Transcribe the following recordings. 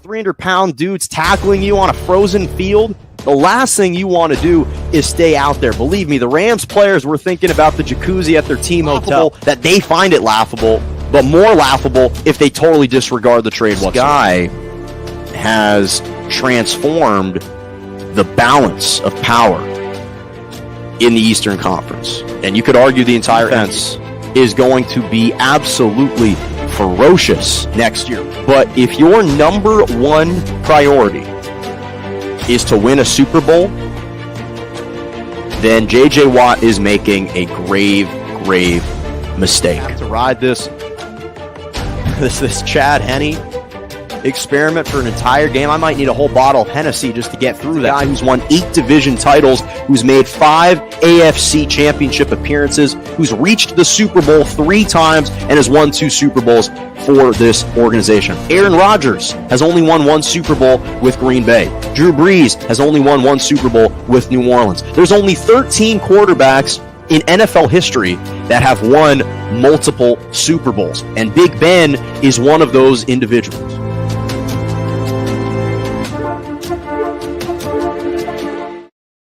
300-pound dudes tackling you on a frozen field, the last thing you want to do is stay out there. Believe me, the Rams players were thinking about the jacuzzi at their team hotel, that they find it laughable, but more laughable if they totally disregard the trade whatsoever. This guy has transformed the balance of power in the Eastern Conference. And you could argue the entire defense is going to be absolutely ferocious next year. But if your number one priority is to win a Super Bowl, then J.J. Watt is making a grave mistake. Have to ride this Chad Henne experiment for an entire game. I might need a whole bottle of Hennessy just to get through that. Guy who's won 8 division titles, who's made 5 AFC championship appearances, who's reached the Super Bowl 3 times and has won 2 Super Bowls for this organization. Aaron Rodgers has only won 1 Super Bowl with Green Bay. Drew Brees has only won 1 Super Bowl with New Orleans. There's only 13 quarterbacks in NFL history that have won multiple Super Bowls, and Big Ben is one of those individuals.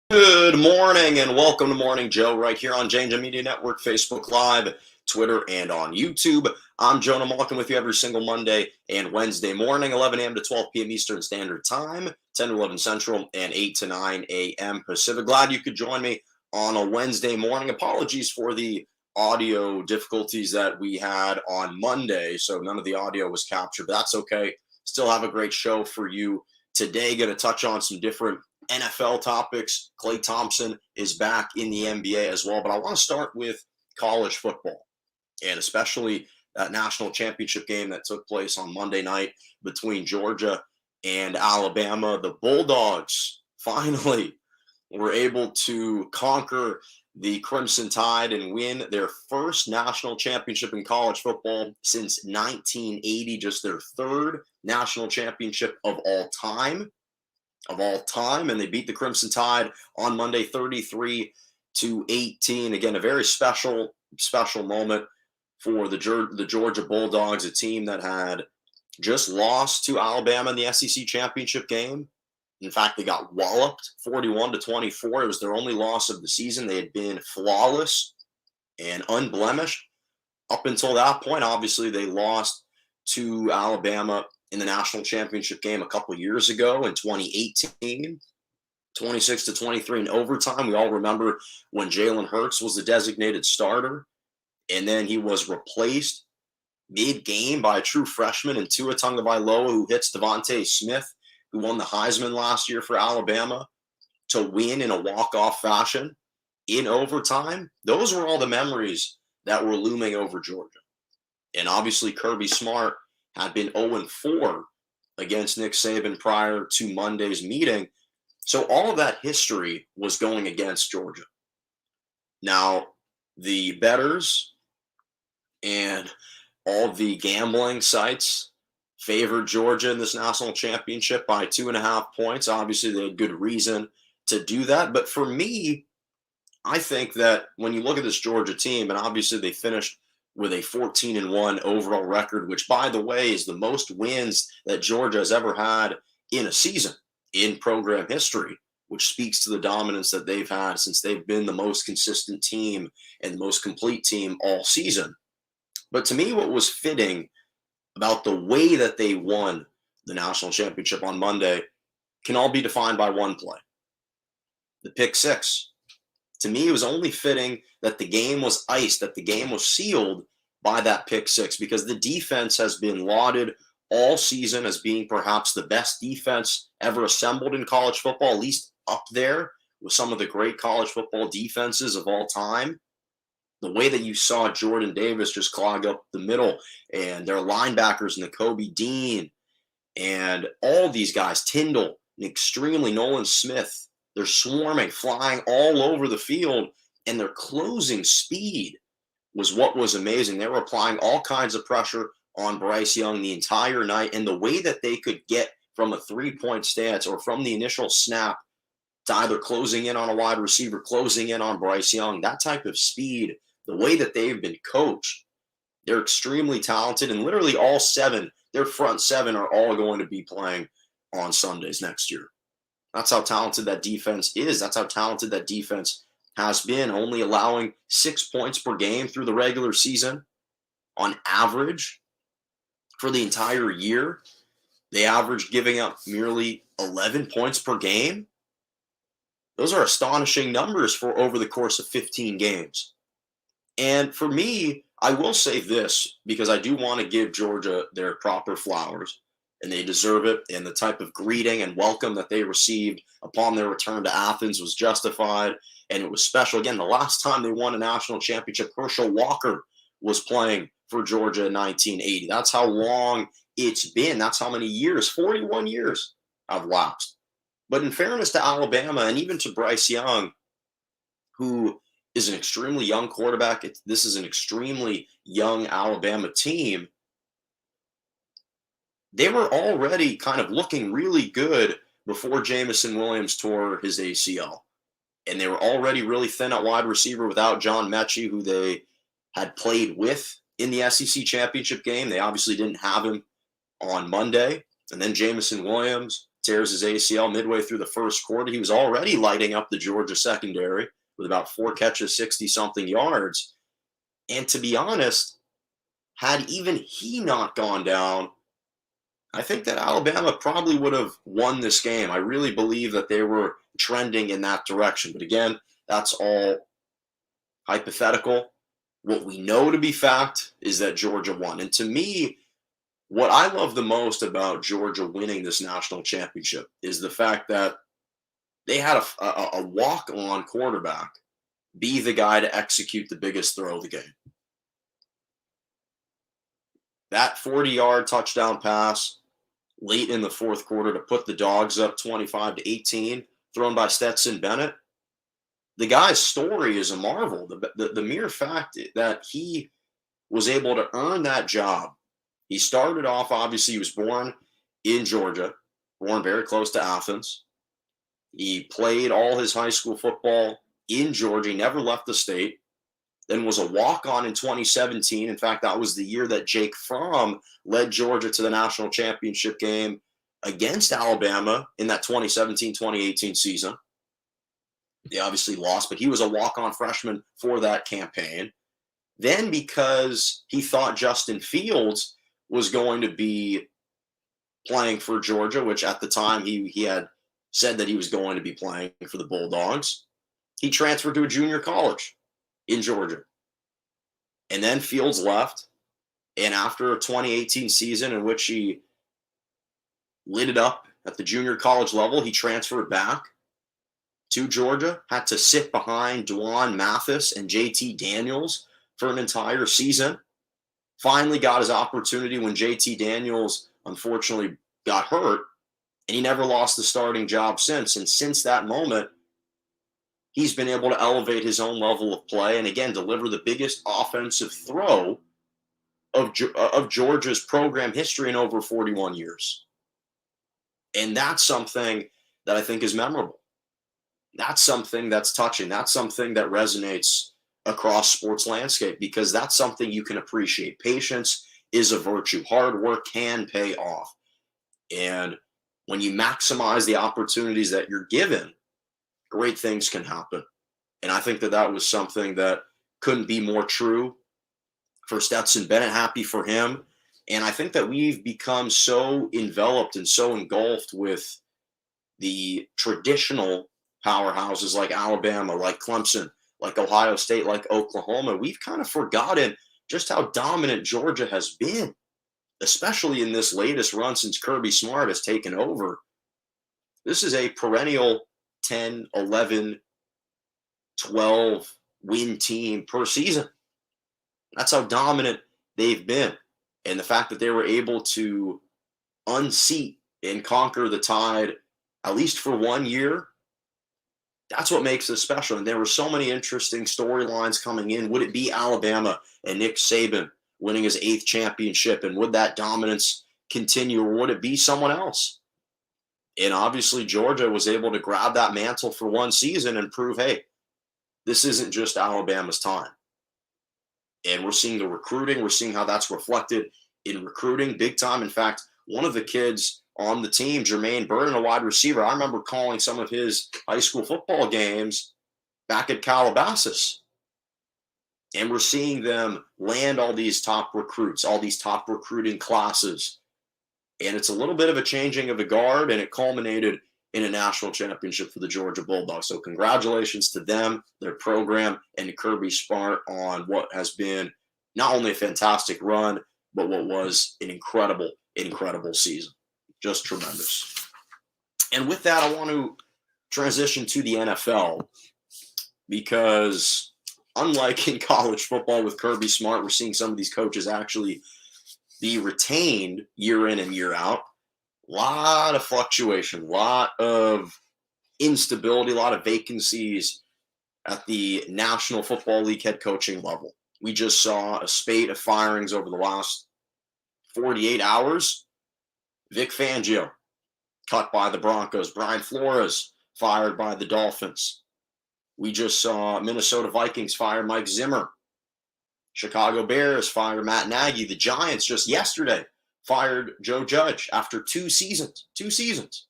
Good morning and welcome to Morning Joe right here on J&J Media Network, Facebook Live, Twitter, and on YouTube. I'm Jonah Malkin with you every single Monday and Wednesday morning, 11 a.m. to 12 p.m. Eastern Standard Time, 10 to 11 Central, and 8 to 9 a.m. Pacific. Glad you could join me on a Wednesday morning. Apologies for the audio difficulties that we had on Monday, so none of the audio was captured, but that's okay. Still have a great show for you today. Going to touch on some different NFL topics. Klay Thompson is back in the NBA as well, but I want to start with college football, and especially that national championship game that took place on Monday night between Georgia and Alabama. The Bulldogs finally were able to conquer the Crimson Tide and win their first national championship in college football since 1980, just their 3rd national championship of all time. And they beat the Crimson Tide on Monday 33-18. Again, a very special moment for the Georgia Bulldogs, a team that had just lost to Alabama in the SEC championship game. In fact, they got walloped 41-24. It was their only loss of the season. They had been flawless and unblemished up until that point. Obviously, they lost to Alabama in the national championship game a couple years ago in 2018, 26-23 in overtime. We all remember when Jalen Hurts was the designated starter, and then he was replaced mid-game by a true freshman in Tua Tagovailoa, who hits Devontae Smith, who won the Heisman last year for Alabama, to win in a walk-off fashion in overtime. Those were all the memories that were looming over Georgia. And obviously Kirby Smart had been 0-4 against Nick Saban prior to Monday's meeting. So all of that history was going against Georgia. Now, the bettors and all the gambling sites favored Georgia in this national championship by 2.5 points. Obviously, they had good reason to do that. But for me, I think that when you look at this Georgia team, and obviously they finished with a 14-1 overall record, which, by the way, is the most wins that Georgia has ever had in a season in program history, which speaks to the dominance that they've had since they've been the most consistent team and the most complete team all season. But to me, what was fitting about the way that they won the national championship on Monday can all be defined by one play: the pick six. To me, it was only fitting that the game was iced, that the game was sealed by that pick six, because the defense has been lauded all season as being perhaps the best defense ever assembled in college football, at least up there with some of the great college football defenses of all time. The way that you saw Jordan Davis just clog up the middle, and their linebackers, Nakobe Dean, and all these guys, Tyndall, and extremely Nolan Smith, they're swarming, flying all over the field, and their closing speed was what was amazing. They were applying all kinds of pressure on Bryce Young the entire night, and the way that they could get from a three-point stance or from the initial snap to either closing in on a wide receiver, closing in on Bryce Young, that type of speed, the way that they've been coached, they're extremely talented, and literally all 7 their front seven are all going to be playing on Sundays next year. That's how talented that defense is. That's how talented that defense has been, only allowing 6 points per game through the regular season on average for the entire year. They averaged giving up merely 11 points per game. Those are astonishing numbers for over the course of 15 games. And for me, I will say this, because I do want to give Georgia their proper flowers, and they deserve it. And the type of greeting and welcome that they received upon their return to Athens was justified, and it was special. Again, the last time they won a national championship, Herschel Walker was playing for Georgia in 1980. That's how long it's been. That's how many years, 41 years have lapsed. But in fairness to Alabama and even to Bryce Young, who is an extremely young quarterback, this is an extremely young Alabama team. They were already kind of looking really good before Jamison Williams tore his ACL. And they were already really thin at wide receiver without John Mechie, who they had played with in the SEC championship game. They obviously didn't have him on Monday. And then Jamison Williams tears his ACL midway through the first quarter. He was already lighting up the Georgia secondary with about 4 catches, 60-something yards. And to be honest, had even he not gone down, I think that Alabama probably would have won this game. I really believe that they were trending in that direction. But again, that's all hypothetical. What we know to be fact is that Georgia won. And to me, what I love the most about Georgia winning this national championship is the fact that they had a walk-on quarterback be the guy to execute the biggest throw of the game. That 40-yard touchdown pass late in the fourth quarter to put the Dogs up 25-18, thrown by Stetson Bennett. The guy's story is a marvel. The mere fact that he was able to earn that job. He started off, obviously, he was born in Georgia, born very close to Athens. He played all his high school football in Georgia. He never left the state. Then was a walk-on in 2017. In fact, that was the year that Jake Fromm led Georgia to the national championship game against Alabama in that 2017-2018 season. They obviously lost, but he was a walk-on freshman for that campaign. Then, because he thought Justin Fields was going to be playing for Georgia, which at the time he had said that he was going to be playing for the Bulldogs, he transferred to a junior college in Georgia. And then Fields left. And after a 2018 season in which he lit it up at the junior college level, he transferred back to Georgia, had to sit behind Dwan Mathis and JT Daniels for an entire season. Finally got his opportunity when JT Daniels unfortunately got hurt, and he never lost the starting job since. And since that moment, he's been able to elevate his own level of play and, again, deliver the biggest offensive throw of Georgia's program history in over 41 years. And that's something that I think is memorable. That's something that's touching. That's something that resonates across sports landscape, because that's something you can appreciate. Patience is a virtue. Hard work can pay off. And when you maximize the opportunities that you're given, great things can happen. And I think that that was something that couldn't be more true for Stetson Bennett. Happy for him. And I think that we've become so enveloped and so engulfed with the traditional powerhouses like Alabama, like Clemson, like Ohio State, like Oklahoma. We've kind of forgotten just how dominant Georgia has been, especially in this latest run since Kirby Smart has taken over. This is a perennial 10, 11, 12 win team per season. That's how dominant they've been. And the fact that they were able to unseat and conquer the Tide, at least for 1 year, that's what makes this special. And there were so many interesting storylines coming in. Would it be Alabama and Nick Saban winning his 8th championship? And would that dominance continue, or would it be someone else? And obviously Georgia was able to grab that mantle for one season and prove, hey, this isn't just Alabama's time. And we're seeing the recruiting. We're seeing how that's reflected in recruiting, big time. In fact, one of the kids on the team, Jermaine Burton, a wide receiver, I remember calling some of his high school football games back at Calabasas. And we're seeing them land all these top recruits, all these top recruiting classes. And it's a little bit of a changing of the guard, and it culminated in a national championship for the Georgia Bulldogs. So congratulations to them, their program, and to Kirby Smart on what has been not only a fantastic run, but what was an incredible, incredible season. Just tremendous. And with that, I want to transition to the NFL because unlike in college football with Kirby Smart, we're seeing some of these coaches actually be retained year in and year out. A lot of fluctuation, a lot of instability, a lot of vacancies at the National Football League head coaching level. We just saw a spate of firings over the last 48 hours. Vic Fangio, cut by the Broncos. Brian Flores, fired by the Dolphins. We just saw Minnesota Vikings fire Mike Zimmer. Chicago Bears fired Matt Nagy. The Giants just yesterday fired Joe Judge after 2 seasons. 2 seasons.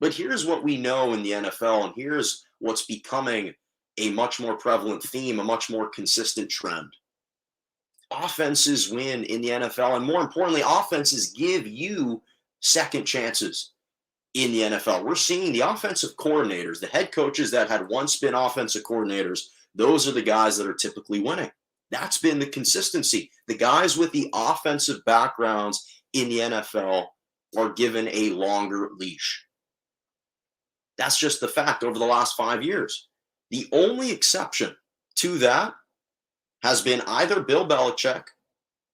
But here's what we know in the NFL, and here's what's becoming a much more prevalent theme, a much more consistent trend. Offenses win in the NFL, and more importantly, offenses give you second chances in the NFL. We're seeing the offensive coordinators, the head coaches that had once been offensive coordinators, those are the guys that are typically winning. That's been the consistency. The guys with the offensive backgrounds in the NFL are given a longer leash. That's just the fact over the last 5 years. The only exception to that has been either Bill Belichick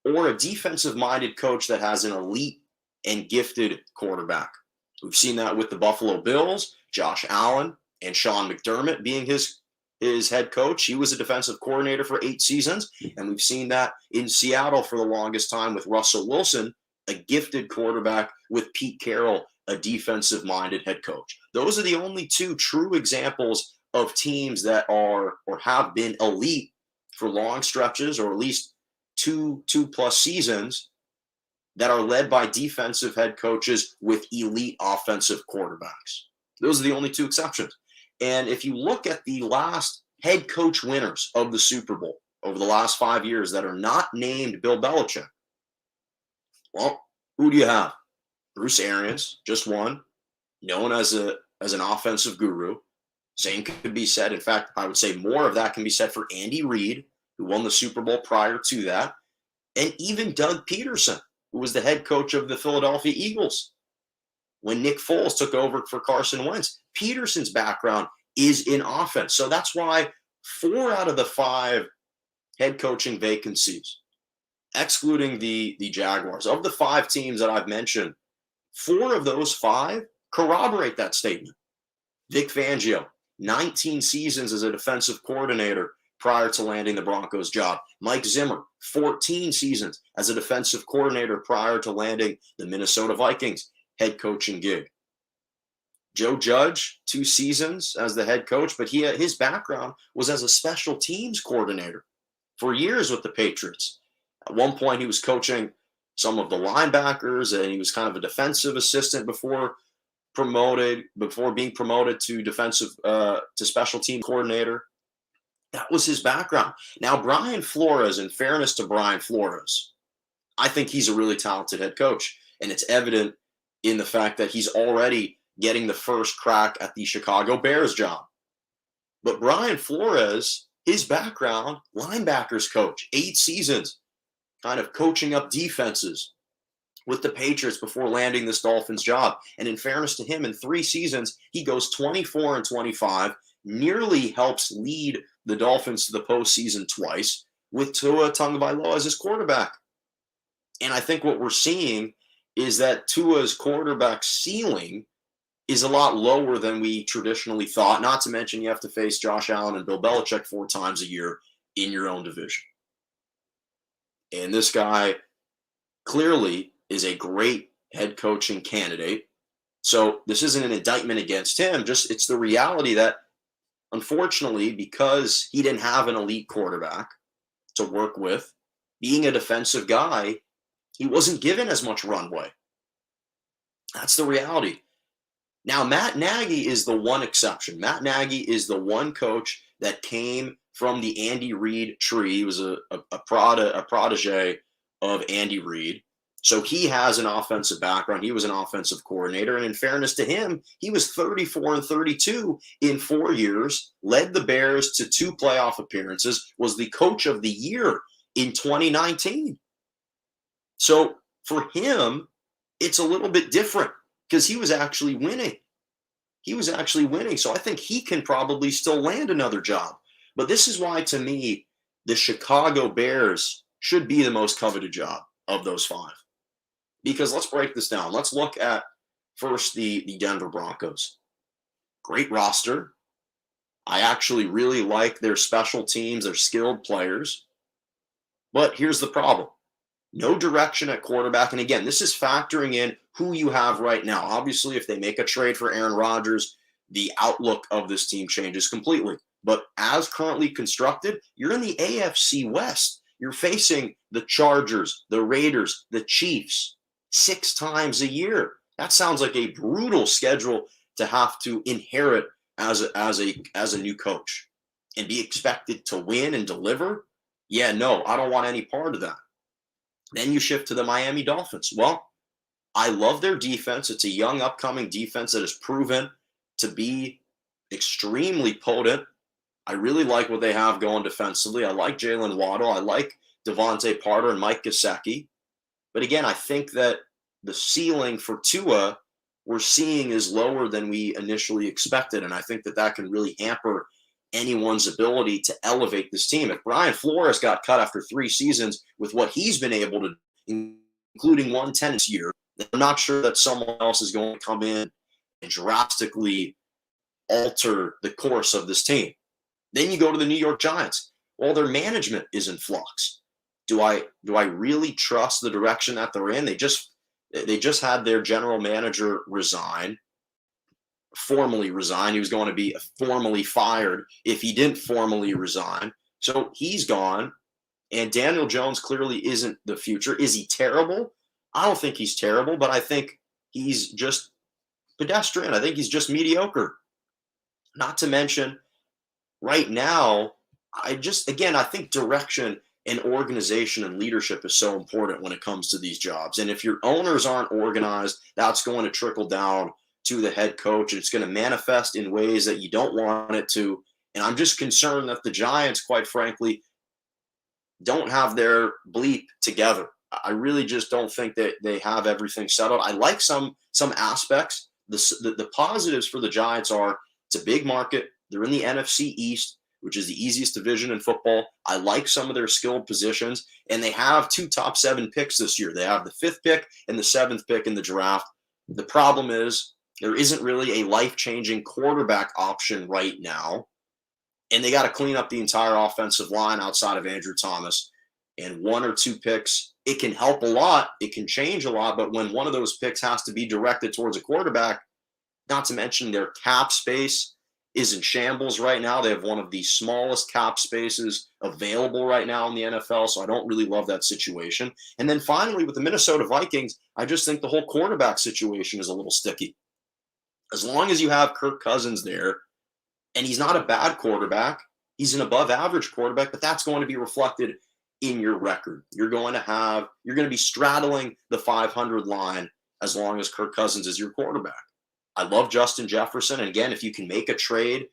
or a defensive-minded coach that has an elite and gifted quarterback. We've seen that with the Buffalo Bills, Josh Allen and Sean McDermott being his head coach. He was a defensive coordinator for 8 seasons, and we've seen that in Seattle for the longest time with Russell Wilson, a gifted quarterback, with Pete Carroll, a defensive-minded head coach. Those are the only 2 true examples of teams that are or have been elite for long stretches, or at least two plus seasons, that are led by defensive head coaches with elite offensive quarterbacks. Those are the only 2 exceptions. And if you look at the last head coach winners of the Super Bowl over the last 5 years that are not named Bill Belichick, well, who do you have? Bruce Arians, just one, known as an offensive guru. Same could be said. In fact, I would say more of that can be said for Andy Reid, who won the Super Bowl prior to that, and even Doug Peterson, who was the head coach of the Philadelphia Eagles when Nick Foles took over for Carson Wentz. Peterson's background is in offense. So that's why 4 out of the 5 head coaching vacancies, excluding the Jaguars, of the 5 teams that I've mentioned, 4 of those 5 corroborate that statement. Vic Fangio, 19 seasons as a defensive coordinator prior to landing the Broncos job. Mike Zimmer, 14 seasons as a defensive coordinator prior to landing the Minnesota Vikings head coaching gig. Joe Judge, 2 seasons as the head coach, but his background was as a special teams coordinator for years with the Patriots. At one point, he was coaching some of the linebackers, and he was kind of a defensive assistant before being promoted to special team coordinator. That was his background. Now, Brian Flores, in fairness to Brian Flores, I think he's a really talented head coach, and it's evident in the fact that he's already getting the first crack at the Chicago Bears job. But Brian Flores, his background, linebackers coach, 8 seasons, kind of coaching up defenses with the Patriots before landing this Dolphins job. And in fairness to him, in 3 seasons, he goes 24-25, nearly helps lead the Dolphins to the postseason twice with Tua Tagovailoa as his quarterback. And I think what we're seeing is that Tua's quarterback ceiling is a lot lower than we traditionally thought, not to mention you have to face Josh Allen and Bill Belichick 4 times a year in your own division. And this guy clearly is a great head coaching candidate. So this isn't an indictment against him, just it's the reality that, unfortunately, because he didn't have an elite quarterback to work with, being a defensive guy, He wasn't given as much runway. That's the reality. Now, Matt Nagy is the one exception. Matt Nagy is the one coach that came from the Andy Reid tree. He was a protege of Andy Reid. So he has an offensive background. He was an offensive coordinator. And in fairness to him, he was 34-32 in 4 years, led the Bears to 2 playoff appearances, was the coach of the year in 2019. So for him, it's a little bit different because he was actually winning. He was actually winning. So I think he can probably still land another job. But this is why, to me, the Chicago Bears should be the most coveted job of those 5. Because let's break this down. Let's look at first the Denver Broncos. Great roster. I actually really like their special teams, their skilled players. But here's the problem. No direction at quarterback. And again, this is factoring in who you have right now. Obviously, if they make a trade for Aaron Rodgers, the outlook of this team changes completely. But as currently constructed, you're in the AFC West. You're facing the Chargers, the Raiders, the Chiefs 6 times a year. That sounds like a brutal schedule to have to inherit as a new coach and be expected to win and deliver. Yeah, no, I don't want any part of that. Then you shift to the Miami Dolphins. Well, I love their defense. It's a young, upcoming defense that has proven to be extremely potent. I really like what they have going defensively. I like Jalen Waddle. I like Devontae Parker and Mike Gesicki. But again, I think that the ceiling for Tua we're seeing is lower than we initially expected. And I think that that can really hamper anyone's ability to elevate this team. If Brian Flores got cut after 3 seasons with what he's been able to do, including 110 this year, I'm not sure that someone else is going to come in and drastically alter the course of this team. Then you go to the New York Giants. Well, their management is in flux. Do I really trust the direction that they're in? They just had their general manager formally resign. He was going to be formally fired if he didn't formally resign. So he's gone. And Daniel Jones clearly isn't the future. Is he terrible? I don't think he's terrible, but I think he's just pedestrian. I think he's just mediocre. Not to mention, right now, I think direction and organization and leadership is so important when it comes to these jobs. And if your owners aren't organized, that's going to trickle down to the head coach. And it's going to manifest in ways that you don't want it to. And I'm just concerned that the Giants, quite frankly, don't have their bleep together. I really just don't think that they have everything settled. I like some aspects. The positives for the Giants are it's a big market. They're in the NFC East, which is the easiest division in football. I like some of their skilled positions, and they have 2 top 7 picks this year. They have the 5th pick and the 7th pick in the draft. The problem is there isn't really a life-changing quarterback option right now, and they got to clean up the entire offensive line outside of Andrew Thomas. And 1 or 2 picks, it can help a lot. It can change a lot, but when one of those picks has to be directed towards a quarterback, not to mention their cap space is in shambles right now. They have one of the smallest cap spaces available right now in the NFL, so I don't really love that situation. And then finally, with the Minnesota Vikings, I just think the whole quarterback situation is a little sticky. As long as you have Kirk Cousins there, and he's not a bad quarterback, he's an above-average quarterback, but that's going to be reflected in your record. You're going to be straddling the 500 line as long as Kirk Cousins is your quarterback. I love Justin Jefferson. And again, if you can make a trade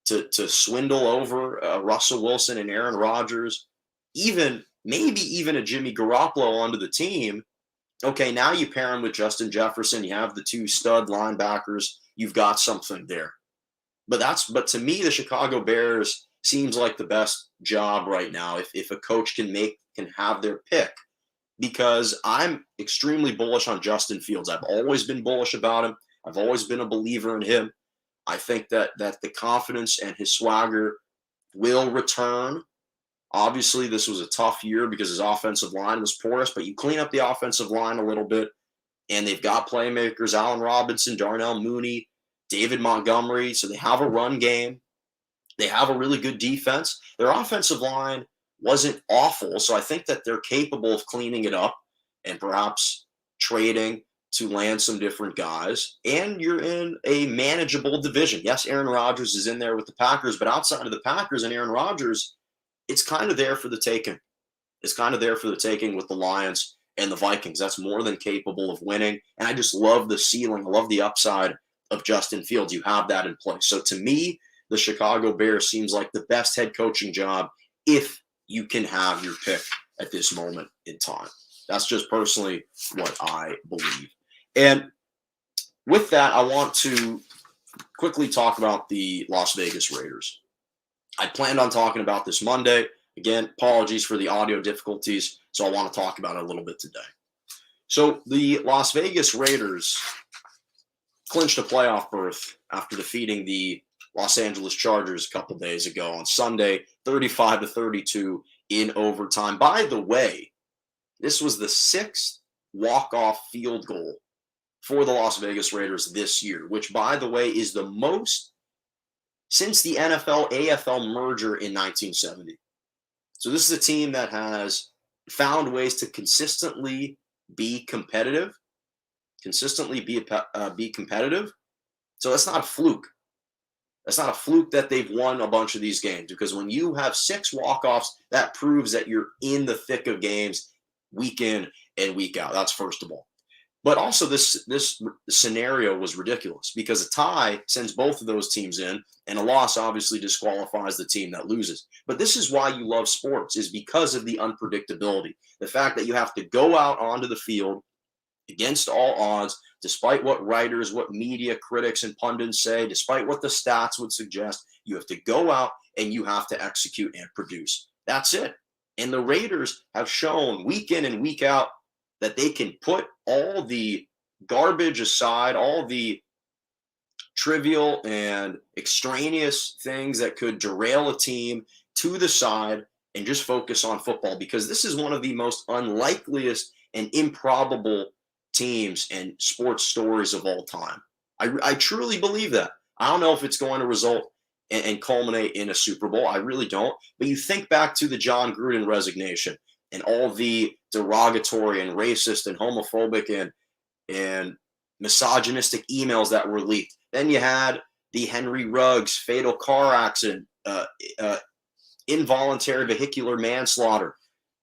to swindle over Russell Wilson and Aaron Rodgers, maybe even a Jimmy Garoppolo onto the team, okay, now you pair him with Justin Jefferson. You have the 2 stud linebackers. You've got something there. But to me, the Chicago Bears seems like the best job right now if a coach can have their pick, because I'm extremely bullish on Justin Fields. I've always been bullish about him. I've always been a believer in him. I think that the confidence and his swagger will return. Obviously, this was a tough year because his offensive line was porous, but you clean up the offensive line a little bit, and they've got playmakers, Allen Robinson, Darnell Mooney, David Montgomery, so they have a run game. They have a really good defense. Their offensive line wasn't awful, so I think that they're capable of cleaning it up. and perhaps trading to land some different guys, and you're in a manageable division. Yes, Aaron Rodgers is in there with the Packers, but outside of the Packers and Aaron Rodgers, it's kind of there for the taking. It's kind of there for the taking with the Lions and the Vikings. That's more than capable of winning. And I just love the ceiling. I love the upside of Justin Fields. You have that in place. So to me, the Chicago Bears seems like the best head coaching job if you can have your pick at this moment in time. That's just personally what I believe. And with that, I want to quickly talk about the Las Vegas Raiders. I planned on talking about this Monday. Again, apologies for the audio difficulties, so I want to talk about it a little bit today. So the Las Vegas Raiders clinched a playoff berth after defeating the Los Angeles Chargers a couple days ago on Sunday, 35-32 in overtime. By the way, this was the 6th walk-off field goal for the Las Vegas Raiders this year, which, by the way, is the most since the NFL-AFL merger in 1970. So this is a team that has found ways to consistently be competitive, be competitive. So that's not a fluke. That's not a fluke that they've won a bunch of these games, because when you have 6 walk-offs, that proves that you're in the thick of games week in and week out. That's first of all. But also this scenario was ridiculous because a tie sends both of those teams in, and a loss obviously disqualifies the team that loses. But this is why you love sports, is because of the unpredictability. The fact that you have to go out onto the field against all odds, despite what writers, what media critics and pundits say, despite what the stats would suggest, you have to go out and you have to execute and produce. That's it. And the Raiders have shown week in and week out that they can put all the garbage aside, all the trivial and extraneous things that could derail a team to the side and just focus on football, because this is one of the most unlikeliest and improbable teams and sports stories of all time. I truly believe that. I don't know if it's going to result and culminate in a Super Bowl. I really don't. But you think back to the John Gruden resignation and all the derogatory and racist and homophobic and misogynistic emails that were leaked. Then you had the Henry Ruggs fatal car accident, involuntary vehicular manslaughter.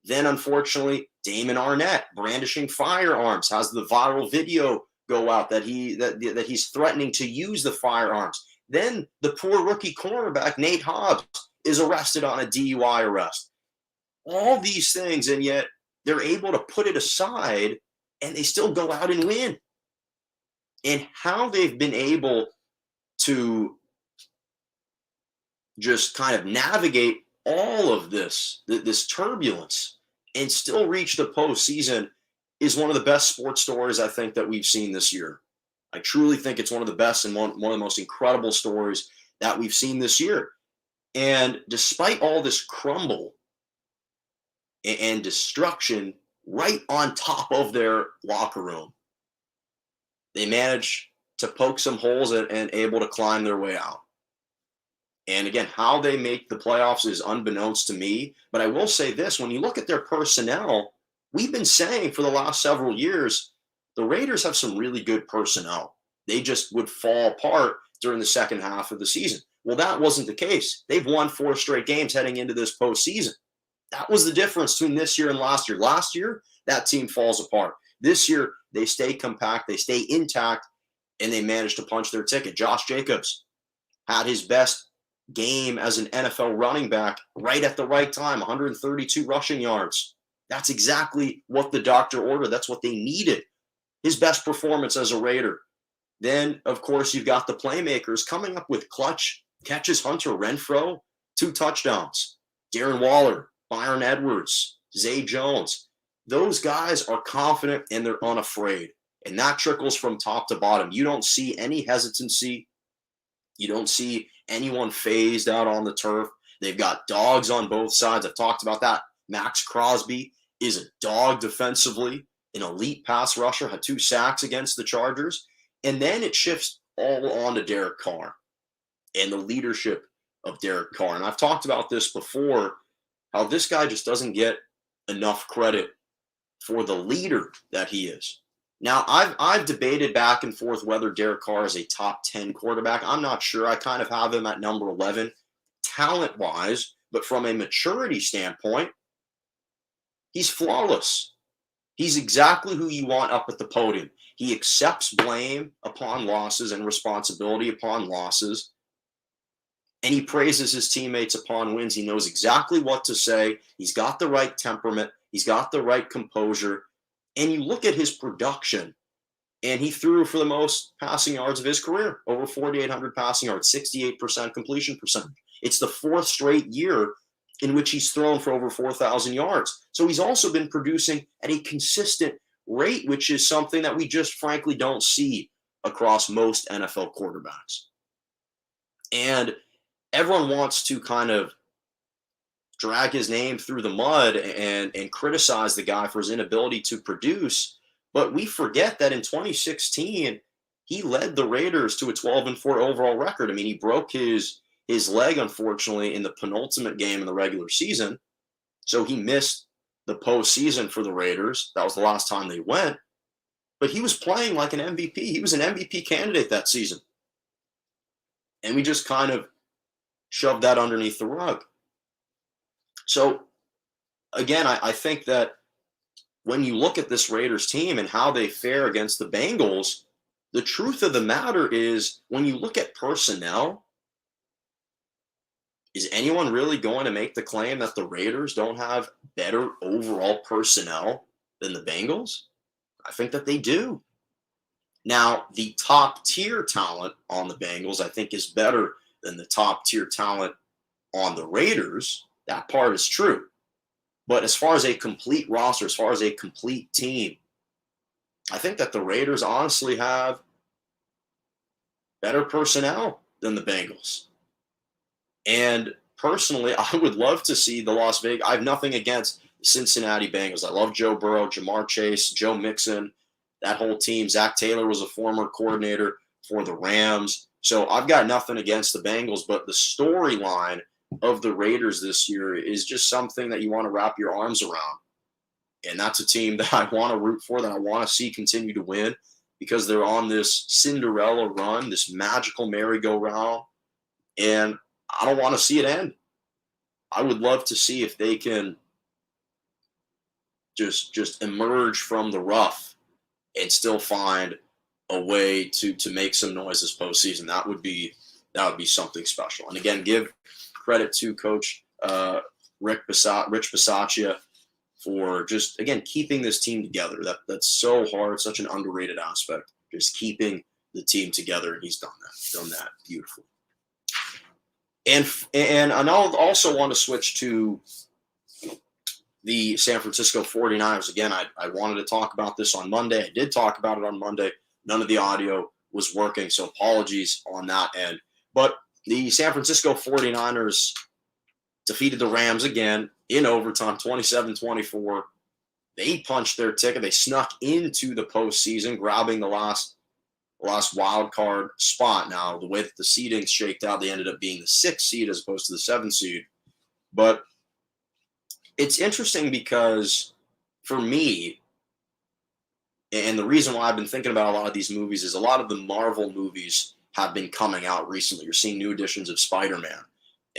Then, unfortunately, Damon Arnett brandishing firearms, has the viral video go out that he's threatening to use the firearms. Then the poor rookie cornerback, Nate Hobbs, is arrested on a DUI arrest. All these things, and yet they're able to put it aside and they still go out and win. And how they've been able to just kind of navigate all of this turbulence and still reach the postseason is one of the best sports stories I think that we've seen this year. I truly think it's one of the best and one of the most incredible stories that we've seen this year. And despite all this crumble and destruction right on top of their locker room, they managed to poke some holes and able to climb their way out. And again, how they make the playoffs is unbeknownst to me. But I will say this, when you look at their personnel, we've been saying for the last several years, the Raiders have some really good personnel. They just would fall apart during the second half of the season. Well, that wasn't the case. They've won 4 straight games heading into this postseason. That was the difference between this year and last year. Last year, that team falls apart. This year, they stay compact, they stay intact, and they manage to punch their ticket. Josh Jacobs had his best game as an NFL running back right at the right time, 132 rushing yards. That's exactly what the doctor ordered. That's what they needed. His best performance as a Raider. Then, of course, you've got the playmakers coming up with clutch catches. Hunter Renfrow, 2 touchdowns. Darren Waller, Byron Edwards, Zay Jones. Those guys are confident and they're unafraid. And that trickles from top to bottom. You don't see any hesitancy. You don't see anyone phased out on the turf. They've got dogs on both sides. I've talked about that. Max Crosby is a dog defensively, an elite pass rusher, had 2 sacks against the Chargers. And then it shifts all on to Derek Carr and the leadership of Derek Carr. And I've talked about this before, how this guy just doesn't get enough credit for the leader that he is. Now, I've debated back and forth whether Derek Carr is a top 10 quarterback. I'm not sure. I kind of have him at number 11 talent-wise, but from a maturity standpoint, he's flawless. He's exactly who you want up at the podium. He accepts blame upon losses and responsibility upon losses, and he praises his teammates upon wins. He knows exactly what to say. He's got the right temperament. He's got the right composure. And you look at his production, and he threw for the most passing yards of his career, over 4,800 passing yards, 68% completion percentage. It's the fourth straight year in which he's thrown for over 4,000 yards. So he's also been producing at a consistent rate, which is something that we just frankly don't see across most NFL quarterbacks. And everyone wants to kind of drag his name through the mud and criticize the guy for his inability to produce. But we forget that in 2016, he led the Raiders to a 12-4 overall record. I mean, he broke his leg, unfortunately, in the penultimate game in the regular season. So he missed the postseason for the Raiders. That was the last time they went. But he was playing like an MVP. He was an MVP candidate that season. And we just kind of shoved that underneath the rug. So, again, I think that when you look at this Raiders team and how they fare against the Bengals, the truth of the matter is when you look at personnel, is anyone really going to make the claim that the Raiders don't have better overall personnel than the Bengals? I think that they do. Now, the top-tier talent on the Bengals, I think, is better than the top-tier talent on the Raiders. That part is true. But as far as a complete roster, as far as a complete team, I think that the Raiders honestly have better personnel than the Bengals. And personally, I would love to see the Las Vegas. I have nothing against the Cincinnati Bengals. I love Joe Burrow, Jamar Chase, Joe Mixon, that whole team. Zach Taylor was a former coordinator for the Rams. So I've got nothing against the Bengals, but the storyline of the Raiders this year is just something that you want to wrap your arms around. And that's a team that I want to root for, that I want to see continue to win, because they're on this Cinderella run, this magical merry-go-round, and I don't want to see it end. I would love to see if they can just emerge from the rough and still find a way to make some noise this postseason. That would be something special. And again, give credit to Coach Rich Bisaccia for just, again, keeping this team together. That's so hard, such an underrated aspect, just keeping the team together, and he's done that beautifully. And I also want to switch to the San Francisco 49ers. Again, I wanted to talk about this on Monday. I did talk about it on Monday. None of the audio was working, so apologies on that end. But the San Francisco 49ers defeated the Rams again in overtime, 27-24. They punched their ticket. They snuck into the postseason, grabbing the last wild card spot. Now, the way that the seedings shaked out, they ended up being the 6th seed as opposed to the 7th seed. But it's interesting because for me, and the reason why I've been thinking about a lot of these movies is a lot of the Marvel movies have been coming out recently. You're seeing new editions of Spider-Man,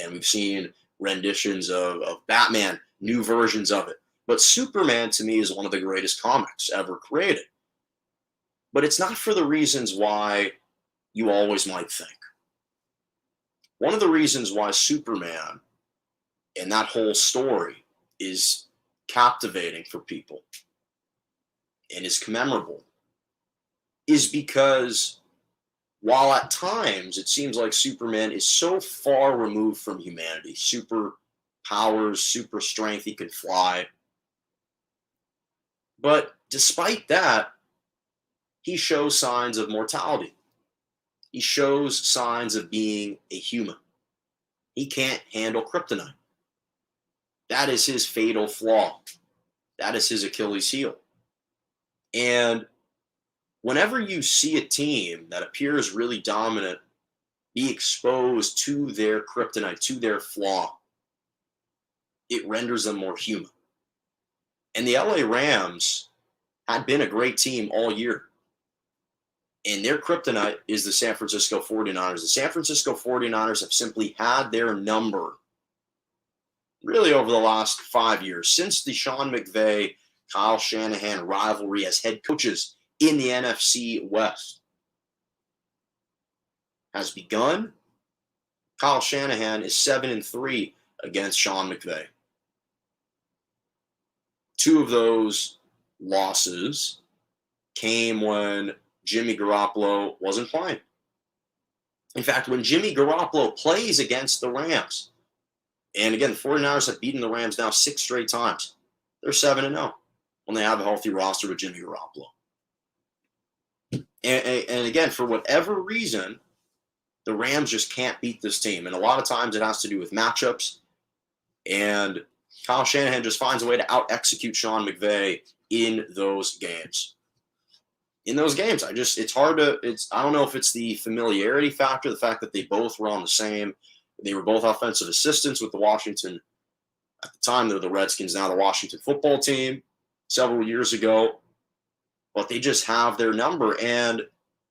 and we've seen renditions of Batman, new versions of it. But Superman, to me, is one of the greatest comics ever created. But it's not for the reasons why you always might think. One of the reasons why Superman and that whole story is captivating for people and is commemorable is because while at times it seems like Superman is so far removed from humanity, super powers, super strength, he can fly. But despite that, he shows signs of mortality. He shows signs of being a human. He can't handle kryptonite. That is his fatal flaw. That is his Achilles heel. And whenever you see a team that appears really dominant be exposed to their kryptonite, to their flaw, it renders them more human. And the LA Rams had been a great team all year. And their kryptonite is the San Francisco 49ers. The San Francisco 49ers have simply had their number really over the last 5 years, since the Sean McVay, Kyle Shanahan rivalry as head coaches in the NFC West has begun. Kyle Shanahan is 7-3 against Sean McVay. 2 of those losses came when Jimmy Garoppolo wasn't playing. In fact, when Jimmy Garoppolo plays against the Rams, and again, the 49ers have beaten the Rams now 6 straight times. They're 7-0 when they have a healthy roster with Jimmy Garoppolo. And again, for whatever reason, the Rams just can't beat this team. And a lot of times it has to do with matchups. And Kyle Shanahan just finds a way to out-execute Sean McVay in those games. It's hard to, I don't know if it's the familiarity factor, the fact that they both were on they were both offensive assistants with the Washington, at the time they're the Redskins, now the Washington football team, several years ago. But they just have their number. And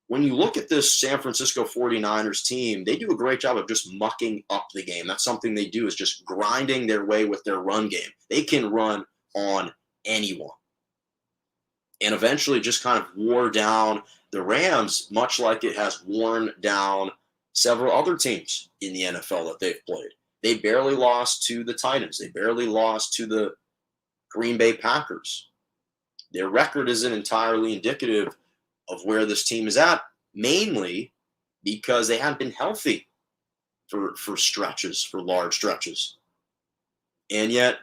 when you look at this San Francisco 49ers team, they do a great job of just mucking up the game. That's something they do, is just grinding their way with their run game. They can run on anyone. And eventually just kind of wore down the Rams, much like it has worn down several other teams in the NFL that they've played. They barely lost to the Titans. They barely lost to the Green Bay Packers. Their record isn't entirely indicative of where this team is at, mainly because they haven't been healthy for large stretches. And yet,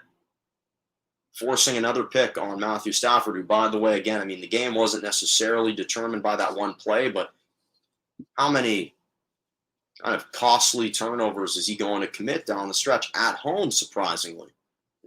forcing another pick on Matthew Stafford, who, by the way, again, the game wasn't necessarily determined by that one play, but how many kind of costly turnovers is he going to commit down the stretch at home, surprisingly?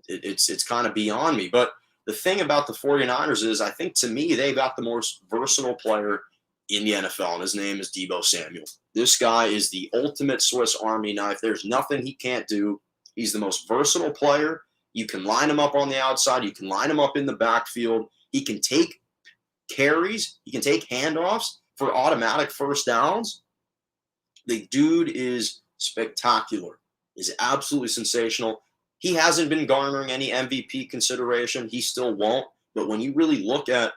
It's kind of beyond me. But the thing about the 49ers is, I think, to me, they got the most versatile player in the NFL, and his name is Deebo Samuel. This guy is the ultimate Swiss Army knife. There's nothing he can't do. He's the most versatile player. You can line him up on the outside. You can line him up in the backfield. He can take carries. He can take handoffs for automatic first downs. The dude is spectacular. He's absolutely sensational. He hasn't been garnering any MVP consideration. He still won't. But when you really look at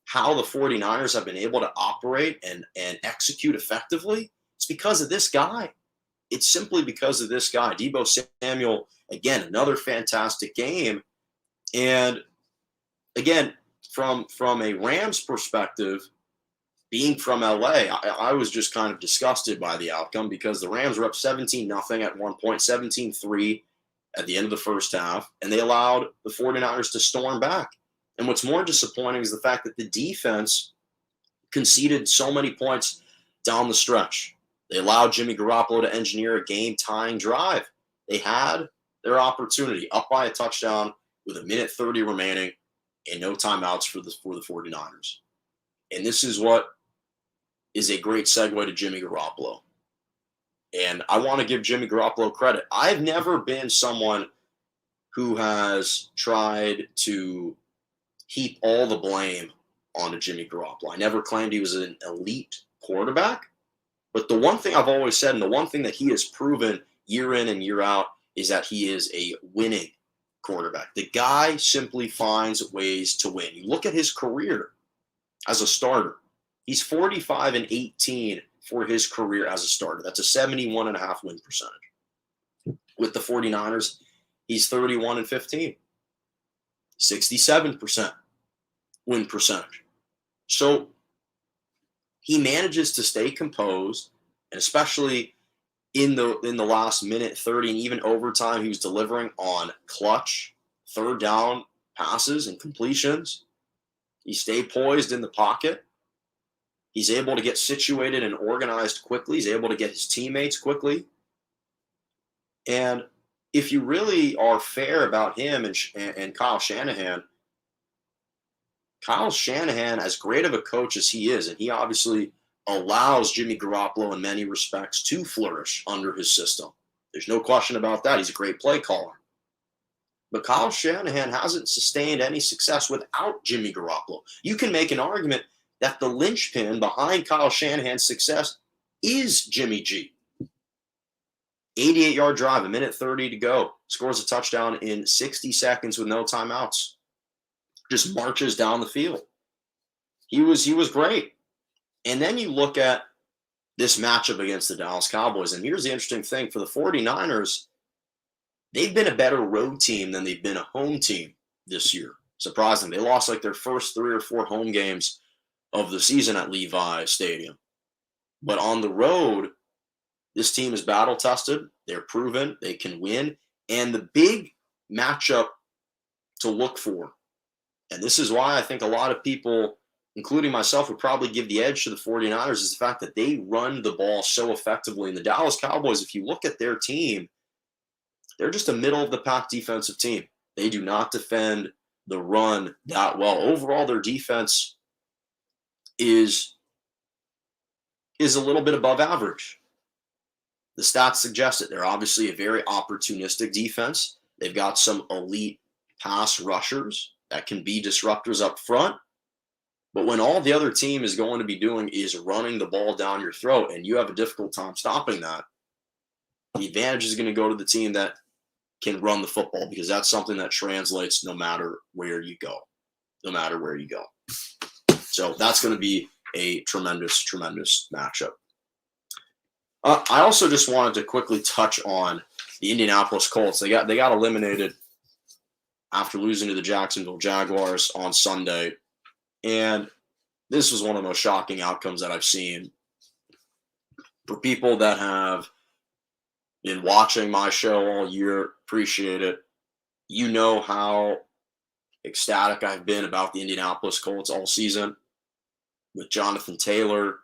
how the 49ers have been able to operate and execute effectively, it's because of this guy. It's simply because of this guy. Deebo Samuel, again, another fantastic game. And again, from a Rams perspective, being from LA, I was just kind of disgusted by the outcome, because the Rams were up 17-0 at one point, 17-3 at the end of the first half, and they allowed the 49ers to storm back. And what's more disappointing is the fact that the defense conceded so many points down the stretch. They allowed Jimmy Garoppolo to engineer a game-tying drive. They had their opportunity, up by a touchdown with 1:30 remaining and no timeouts for the 49ers. And this is what is a great segue to Jimmy Garoppolo. And I want to give Jimmy Garoppolo credit. I've never been someone who has tried to heap all the blame onto Jimmy Garoppolo. I never claimed he was an elite quarterback. But the one thing I've always said, and the one thing that he has proven year in and year out, is that he is a winning quarterback. The guy simply finds ways to win. You look at his career as a starter. He's 45-18 for his career as a starter. That's a 71.5 win percentage. With the 49ers, he's 31-15. 67% win percentage. So he manages to stay composed, and especially in the last minute 30 and even overtime, he was delivering on clutch third down passes and completions. He stayed poised in the pocket. He's able to get situated and organized quickly. He's able to get his teammates quickly. And if you really are fair about him and Kyle Shanahan, as great of a coach as he is, and he obviously allows Jimmy Garoppolo in many respects to flourish under his system. There's no question about that. He's a great play caller. But Kyle Shanahan hasn't sustained any success without Jimmy Garoppolo. You can make an argument that the linchpin behind Kyle Shanahan's success is Jimmy G. 88-yard drive, 1:30 to go. Scores a touchdown in 60 seconds with no timeouts. Just marches down the field. He was great. And then you look at this matchup against the Dallas Cowboys. And here's the interesting thing. For the 49ers, they've been a better road team than they've been a home team this year. Surprising. They lost like their first 3 or 4 home games of the season at Levi Stadium. But on the road, this team is battle tested. They're proven they can win. And the big matchup to look for, and this is why I think a lot of people, including myself, would probably give the edge to the 49ers, is the fact that they run the ball so effectively. And the Dallas Cowboys, if you look at their team, they're just a middle-of-the-pack defensive team. They do not defend the run that well. Overall, their defense is a little bit above average. The stats suggest it. They're obviously a very opportunistic defense. They've got some elite pass rushers that can be disruptors up front. But when all the other team is going to be doing is running the ball down your throat and you have a difficult time stopping that, the advantage is going to go to the team that can run the football, because that's something that translates no matter where you go. No matter where you go. So that's going to be a tremendous, tremendous matchup. I also just wanted to quickly touch on the Indianapolis Colts. They got eliminated after losing to the Jacksonville Jaguars on Sunday. And this was one of the most shocking outcomes that I've seen. For people that have been watching my show all year, appreciate it. You know how ecstatic I've been about the Indianapolis Colts all season with Jonathan Taylor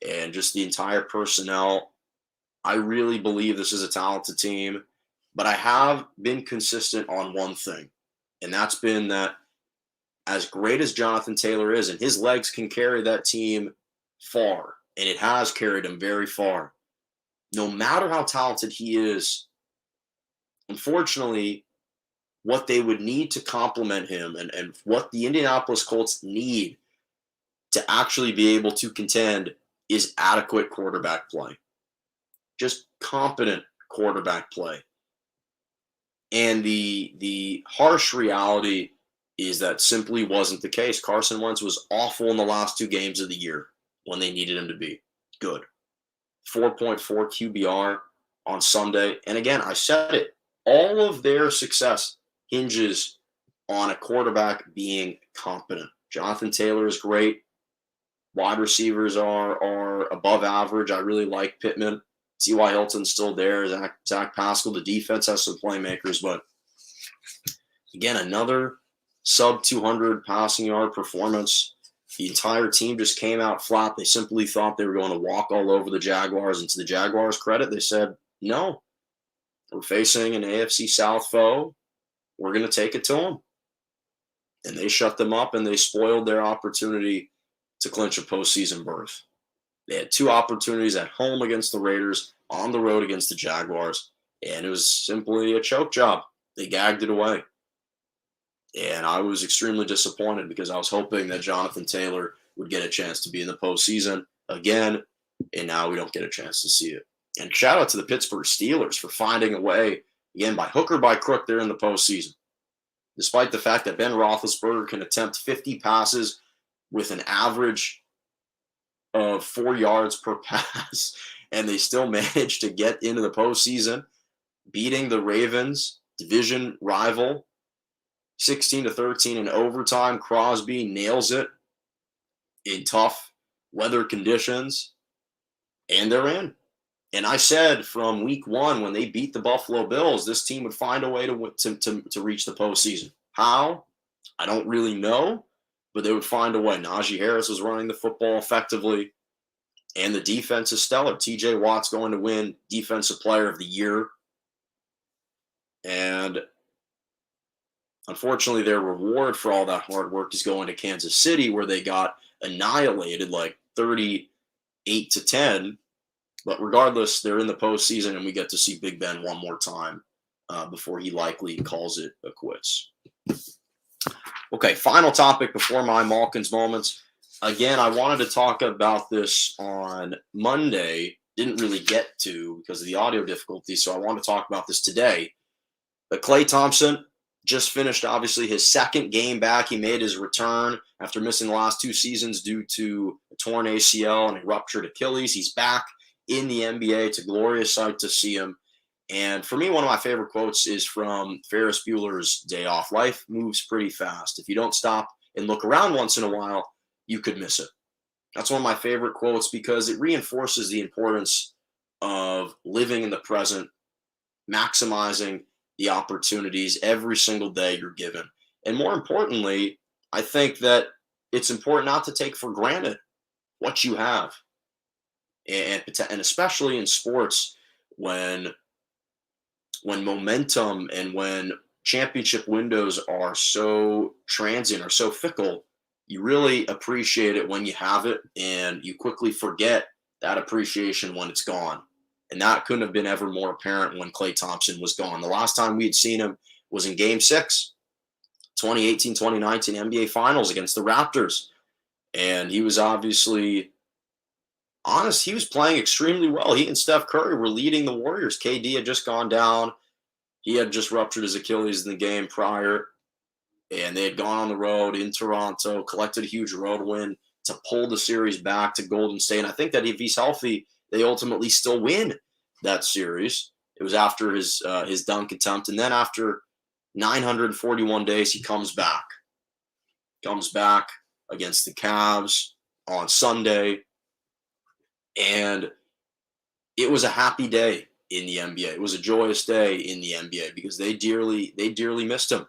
and just the entire personnel. I really believe this is a talented team, but I have been consistent on one thing, and that's been that as great as Jonathan Taylor is, and his legs can carry that team far, and it has carried him very far, no matter how talented he is, unfortunately, what they would need to complement him and what the Indianapolis Colts need to actually be able to contend is adequate quarterback play. Just competent quarterback play. And the harsh reality is that simply wasn't the case. Carson Wentz was awful in the last 2 games of the year when they needed him to be good. 4.4 QBR on Sunday. And again, I said it, all of their success hinges on a quarterback being competent. Jonathan Taylor is great. Wide receivers are above average. I really like Pittman. T.Y. Hilton's still there. Zach Pascal. The defense has some playmakers. But again, another sub-200 passing yard performance. The entire team just came out flat. They simply thought they were going to walk all over the Jaguars. And to the Jaguars' credit, they said, no, we're facing an AFC South foe. We're going to take it to them. And they shut them up, and they spoiled their opportunity to clinch a postseason berth. They had 2 opportunities at home against the Raiders, on the road against the Jaguars, and it was simply a choke job. They gagged it away. And I was extremely disappointed because I was hoping that Jonathan Taylor would get a chance to be in the postseason again, and now we don't get a chance to see it. And shout out to the Pittsburgh Steelers for finding a way, again, by hook or by crook, they're in the postseason. Despite the fact that Ben Roethlisberger can attempt 50 passes with an average of 4 yards per pass, and they still managed to get into the postseason, beating the Ravens, division rival, 16-13 in overtime. Crosby nails it in tough weather conditions, and they're in. And I said from week 1 when they beat the Buffalo Bills, this team would find a way to reach the postseason. How? I don't really know, but they would find a way. Najee Harris was running the football effectively, and the defense is stellar. TJ Watt's going to win Defensive Player of the Year. And unfortunately, their reward for all that hard work is going to Kansas City, where they got annihilated like 38-10. But regardless, they're in the postseason, and we get to see Big Ben one more time before he likely calls it a quits. Okay, final topic before my Malkins moments. Again, I wanted to talk about this on Monday. Didn't really get to because of the audio difficulties, so I want to talk about this today. But Klay Thompson just finished, obviously, his second game back. He made his return after missing the last 2 seasons due to a torn ACL and a ruptured Achilles. He's back in the NBA. It's a glorious sight to see him. And for me, one of my favorite quotes is from Ferris Bueller's Day Off. Life moves pretty fast. If you don't stop and look around once in a while, you could miss it. That's one of my favorite quotes because it reinforces the importance of living in the present, maximizing the opportunities every single day you're given. And more importantly, I think that it's important not to take for granted what you have. And especially in sports, when momentum and when championship windows are so transient or so fickle, you really appreciate it when you have it, and you quickly forget that appreciation when it's gone. And that couldn't have been ever more apparent when Klay Thompson was gone. The last time we had seen him was in Game 6, 2018-2019 NBA Finals against the Raptors. And he was obviously honest. He was playing extremely well. He and Steph Curry were leading the Warriors. KD had just gone down. He had just ruptured his Achilles in the game prior. And they had gone on the road in Toronto, collected a huge road win to pull the series back to Golden State. And I think that if he's healthy, they ultimately still win that series. It was after his dunk attempt. And then after 941 days, he comes back. Comes back against the Cavs on Sunday. And it was a happy day in the NBA. It was a joyous day in the NBA because they dearly missed him.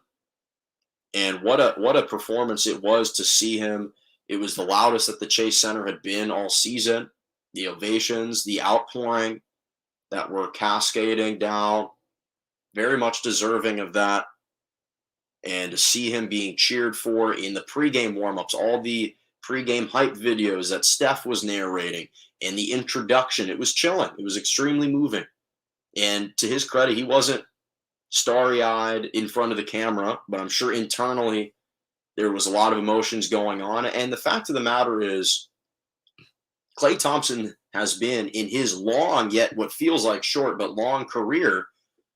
And what a performance it was to see him. It was the loudest that the Chase Center had been all season. The ovations, the outpouring that were cascading down, very much deserving of that. And to see him being cheered for in the pregame warmups, all the pregame hype videos that Steph was narrating, and the introduction, it was chilling. It was extremely moving. And to his credit, he wasn't starry-eyed in front of the camera, but I'm sure internally there was a lot of emotions going on. And the fact of the matter is, Klay Thompson has been, in his long, yet what feels like short but long career,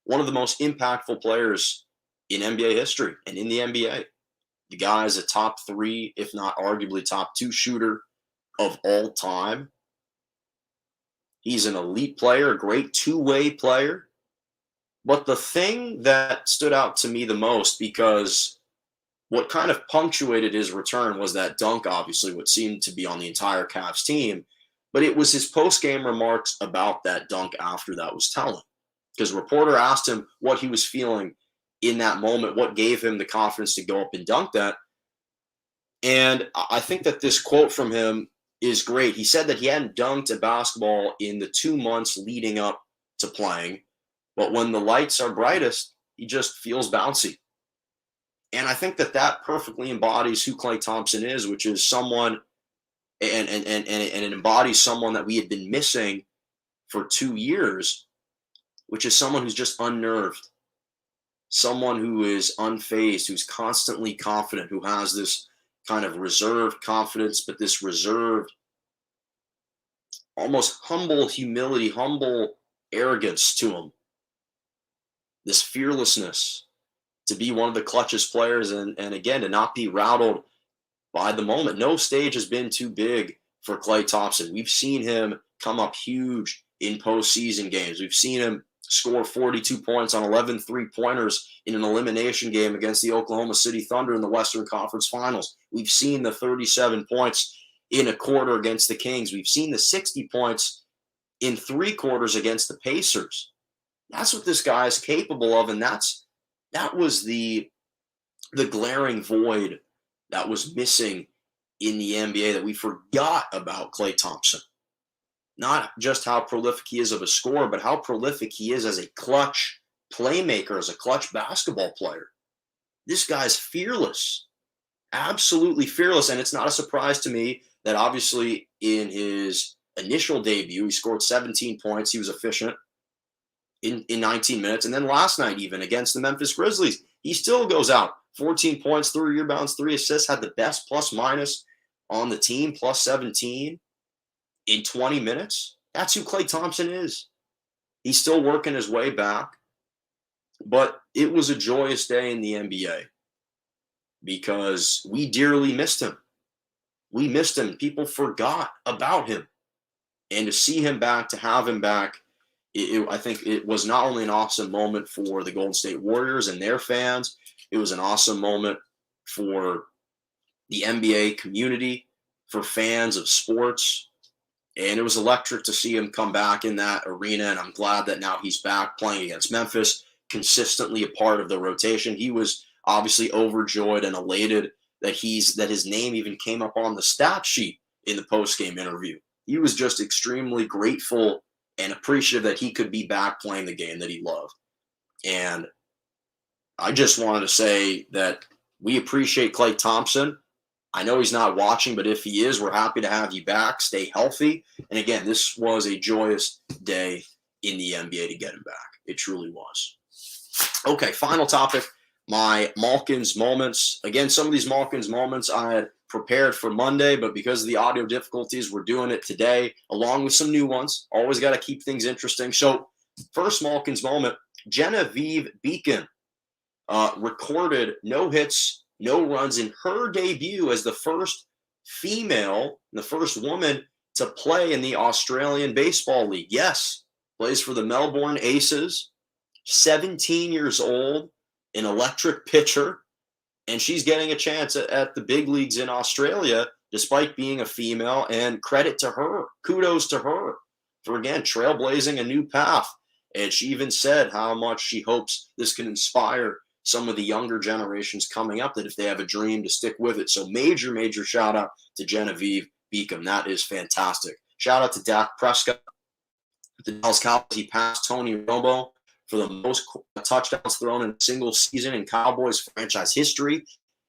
one of the most impactful players in NBA history and in the NBA. The guy is a top 3, if not arguably top 2 shooter of all time. He's an elite player, a great two-way player. But the thing that stood out to me the most, because what kind of punctuated his return was that dunk, obviously, what seemed to be on the entire Cavs team. But it was his post-game remarks about that dunk after that was telling. Because a reporter asked him what he was feeling in that moment, what gave him the confidence to go up and dunk that. And I think that this quote from him is great. He said that he hadn't dunked a basketball in the 2 months leading up to playing. But when the lights are brightest, he just feels bouncy. And I think that that perfectly embodies who Klay Thompson is, which is someone, and it embodies someone that we had been missing for 2 years, which is someone who's just unnerved, someone who is unfazed, who's constantly confident, who has this kind of reserved confidence, but this reserved, almost humble humility, humble arrogance to him. This fearlessness to be one of the clutchest players, and again, to not be rattled by the moment. No stage has been too big for Klay Thompson. We've seen him come up huge in postseason games. We've seen him score 42 points on 11 three-pointers in an elimination game against the Oklahoma City Thunder in the Western Conference Finals. We've seen the 37 points in a quarter against the Kings. We've seen the 60 points in 3 quarters against the Pacers. That's what this guy is capable of, and that was the glaring void that was missing in the NBA that we forgot about Klay Thompson. Not just how prolific he is of a scorer, but how prolific he is as a clutch playmaker, as a clutch basketball player. This guy's fearless, absolutely fearless, and it's not a surprise to me that obviously in his initial debut, he scored 17 points. He was efficient. in 19 minutes. And then last night, even against the Memphis Grizzlies, he still goes out 14 points, 3 rebounds, 3 assists, had the best plus minus on the team, plus 17 in 20 minutes. That's who Klay Thompson is. He's still working his way back. But it was a joyous day in the NBA because we dearly missed him. We missed him. People forgot about him. And to see him back, to have him back, I think it was not only an awesome moment for the Golden State Warriors and their fans, it was an awesome moment for the NBA community, for fans of sports. And it was electric to see him come back in that arena. And I'm glad that now he's back playing against Memphis, consistently a part of the rotation. He was obviously overjoyed and elated that his name even came up on the stat sheet in the post-game interview. He was just extremely grateful and appreciative that he could be back playing the game that he loved. And I just wanted to say that we appreciate Klay Thompson. I know he's not watching, but if he is, we're happy to have you back. Stay healthy. And again, this was a joyous day in the NBA to get him back. It truly was. Okay, final topic, my Malkins moments. Again, some of these Malkins moments I had prepared for Monday, but because of the audio difficulties, we're doing it today, along with some new ones. Always got to keep things interesting. So first Malkins moment, Genevieve Beacon recorded no hits, no runs in her debut as the first female, the first woman to play in the Australian Baseball League. Yes, plays for the Melbourne Aces, 17 years old, an electric pitcher, and she's getting a chance at the big leagues in Australia despite being a female, and credit to her. Kudos to her for, again, trailblazing a new path. And she even said how much she hopes this can inspire some of the younger generations coming up, that if they have a dream, to stick with it. So major, major shout out to Genevieve Beacom. That is fantastic. Shout out to Dak Prescott. The Dallas Cowboys, he passed Tony Romo for the most touchdowns thrown in a single season in Cowboys franchise history.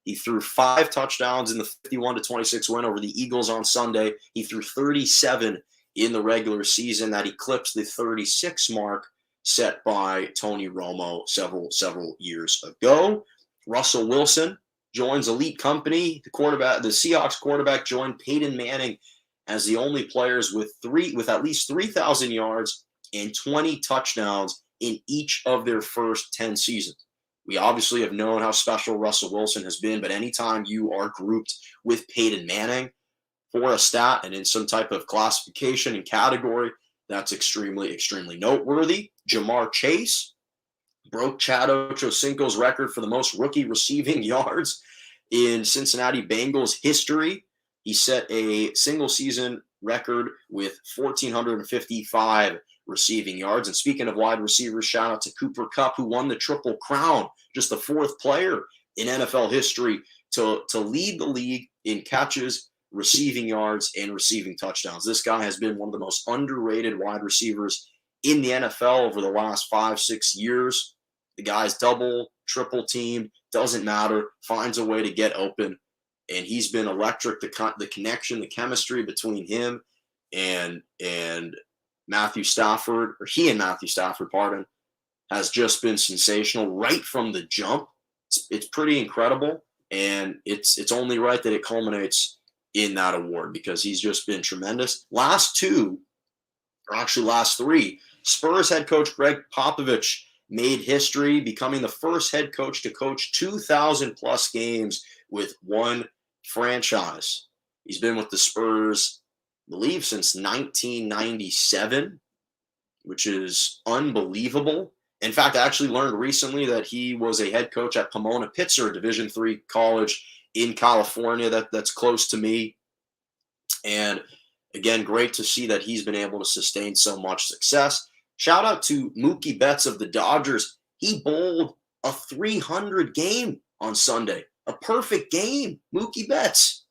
He threw 5 touchdowns in the 51-26 win over the Eagles on Sunday. He threw 37 in the regular season. That eclipsed the 36 mark set by Tony Romo several years ago. Russell Wilson joins elite company. The Seahawks quarterback, joined Peyton Manning as the only players with at least 3,000 yards and 20 touchdowns in each of their first 10 seasons. We obviously have known how special Russell Wilson has been, but anytime you are grouped with Peyton Manning for a stat and in some type of classification and category, that's extremely, extremely noteworthy. Jamar Chase broke Chad Ochocinco's record for the most rookie receiving yards in Cincinnati Bengals history. He set a single season record with 1,455 receiving yards. And speaking of wide receivers, shout out to Cooper Kupp, who won the Triple Crown, just the 4th player in NFL history to lead the league in catches, receiving yards, and receiving touchdowns. This guy has been one of the most underrated wide receivers in the NFL over the last 5-6 years. The guy's double, triple teamed, doesn't matter, finds a way to get open. And he's been electric. The connection, the chemistry between him and Matthew Stafford, or he and Matthew Stafford, has just been sensational right from the jump. It's pretty incredible, and it's only right that it culminates in that award because he's just been tremendous. Last 3, Spurs head coach Greg Popovich made history, becoming the first head coach to coach 2,000-plus games with one franchise. He's been with the Spurs, I believe, since 1997, which is unbelievable. In fact, I actually learned recently that he was a head coach at Pomona-Pitzer, a Division III college in California that's close to me. And again, great to see that he's been able to sustain so much success. Shout out to Mookie Betts of the Dodgers. He bowled a 300 game on Sunday. A perfect game. Mookie Betts.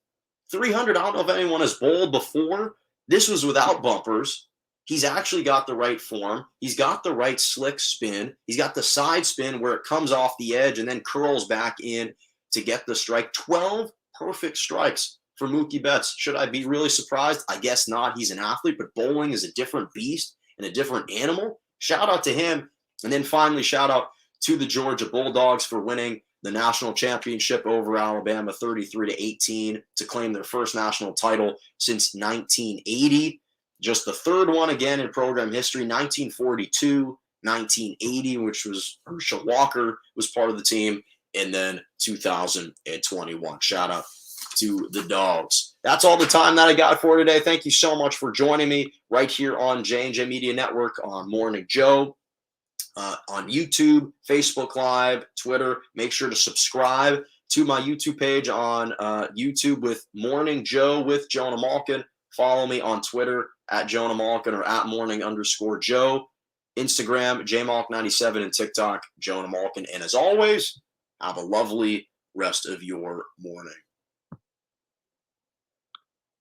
300. I don't know if anyone has bowled before. This was without bumpers. He's actually got the right form. He's got the right slick spin. He's got the side spin where it comes off the edge and then curls back in to get the strike. 12 perfect strikes for Mookie Betts. Should I be really surprised? I guess not. He's an athlete, but bowling is a different beast and a different animal. shout out to him. And then finally, shout out to the Georgia Bulldogs for winning the national championship over Alabama 33-18 to claim their first national title since 1980. Just the third one again in program history, 1942, 1980, which was Herschel Walker was part of the team, and then 2021. Shout out to the Dogs. That's all the time that I got for today. Thank you so much for joining me right here on J&J Media Network on Morning Joe. On YouTube, Facebook Live, Twitter. Make sure to subscribe to my YouTube page on YouTube with Morning Joe with Jonah Malkin. Follow me on Twitter at Jonah Malkin or at morning_Joe. Instagram, JMalk97, and TikTok, Jonah Malkin. And as always, have a lovely rest of your morning.